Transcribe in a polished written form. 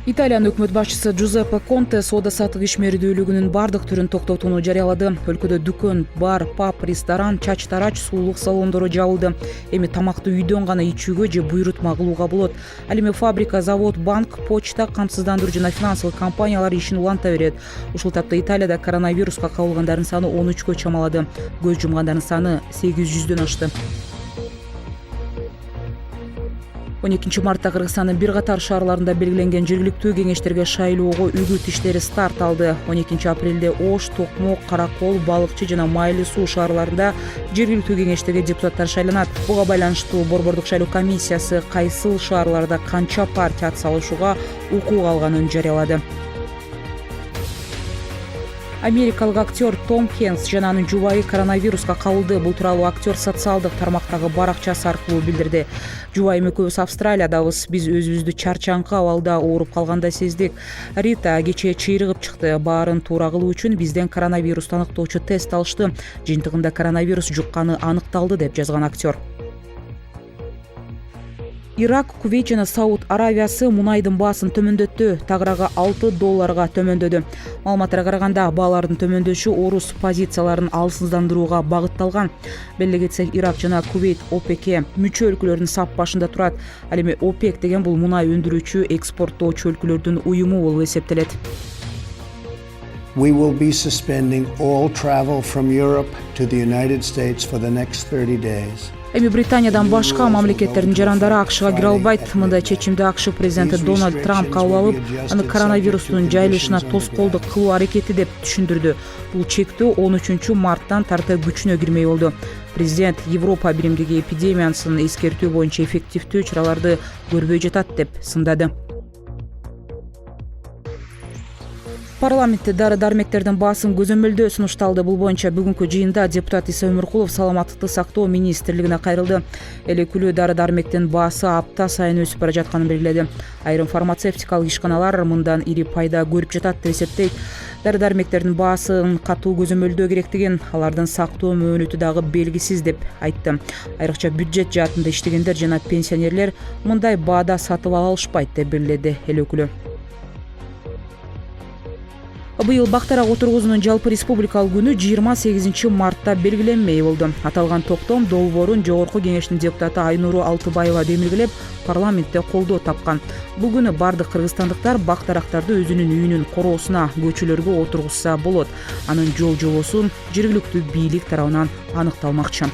Италиянын өкмөт башчысы Джузеппе Конте соода-саттык ишмердүүлүгүнүн бардык түрүн токтотууну жарыялады. Өлкөдө дүкөн, бар, паб, ресторан, чач-тарач, суулук салондору жабылды. Эми тамакты үйдөн гана ичүүгө же буйрутма кылууга болот. Ал эми фабрика, завод, банк, почта, камсыздандыруу жана финансылык компаниялар ишин уланта берет. Ушул тапта Италияда коронавируска кабылгандардын саны 13кө чамалады. Көз жумгандардын саны 800дөн ашты. 12 мартта Кыргызстандын бир катар шаарларында белгиленген жергиликтүү кеңештерге шайлоого үгүт иштери старт алды. 12 апрелде Ош, Токмок, Каракол, Балыкчы жана Майлы суу шаарларында жергиликтүү кеңештерге депутаттар шайланат. Буга байланыштуу Борбордук шайлоо комиссиясы кайсыл шаарларда канча партия ат салышууга укук алганын жарыялады. Америкалык актер Том Хэнкс жана анын жубайы коронавируска кабылды. Бул тууралуу актер социалдык тармактагы баракчасы аркылуу билдирди. Жубайым экөөбүз Австралиядабыз. Биз өзүбүздү чарчаңкы абалда ооруп калгандай сездик. Рита кечээ чыйрыгып чыкты. Баарын туура кылуу үчүн бизден коронавирусту аныктоочу тест алышты. Жыйынтыгында коронавирус жукканы аныкталды деп жазган актер. Ирак, Кувейт жана Сауд Аравиясы мунайдын баасын төмөндөттү. Тагыраагы $6 төмөндөдү. Маалыматтарга караганда баалардын төмөндөшү орус позицияларын алсыздандырууга багытталган. Беле кетсек, Ирак жана Кувейт ОПЕКке мүчө өлкөлөрдүн сап башында турат. Ал эми ОПЕК деген бул мунай өндүрүүчү, экспорттоочу өлкөлөрдүн уюму болуп эсептелет. We will be suspending all travel from Europe to the United States for the next 30 days. Эми Британиядан башка мамлекеттердин жарандары АКШга кире албайт. Мындай чечимди АКШ президенти Дональд Трамп кабыл алып, аны коронавирустун жайылышына тоскоолдук кылуу аракети деп түшүндүрдү. Бул чектөө 13 марттан тарта күчүнө кирмей болду. Президент Европа биримдиги эпидемиясын эскертүү боюнча эффективдүү чараларды көрбөй жатат деп сындады. Парламентте дары-дармектердин баасын көзөмөлдөө сунушталды. Бул боюнча бүгүнкү жыйында депутат Иса Өмүркулов саламаттыкты сактоо министрлигине кайрылды. Элекүлүү дары-дармектин баасы апта сайын өсүп бара жатканын белгиледи. Айрым фармацевтикалык ишканалар мындан ири пайда көрүп жатат деп эсептейт. Дары-дармектердин баасын катуу көзөмөлдөө керектигин, алардын сактоо мөөнөтү дагы белгисиз деп айтты. Айрыкча бюджет жаатында иштегендер жана пенсионерлер мындай баада сатып ала алышпайт деп белгиледи эл өкүлү. Быйыл бактарак отургузуунун жалпы республикалык күнү 28 мартта белгиленмей болду. Аталган токтом долбоорун Жогорку кеңештин депутаты Айнуру Алтыбаева демилгелеп, парламентте колдоо тапкан. Бул күнү бардык кыргызстандыктар бактарактарды өзүнүн үйүнүн короосуна, көчөлөргө отургузса болот. Анын жол-жобосун жергиликтүү бийлик тарабынан аныкталмакчы.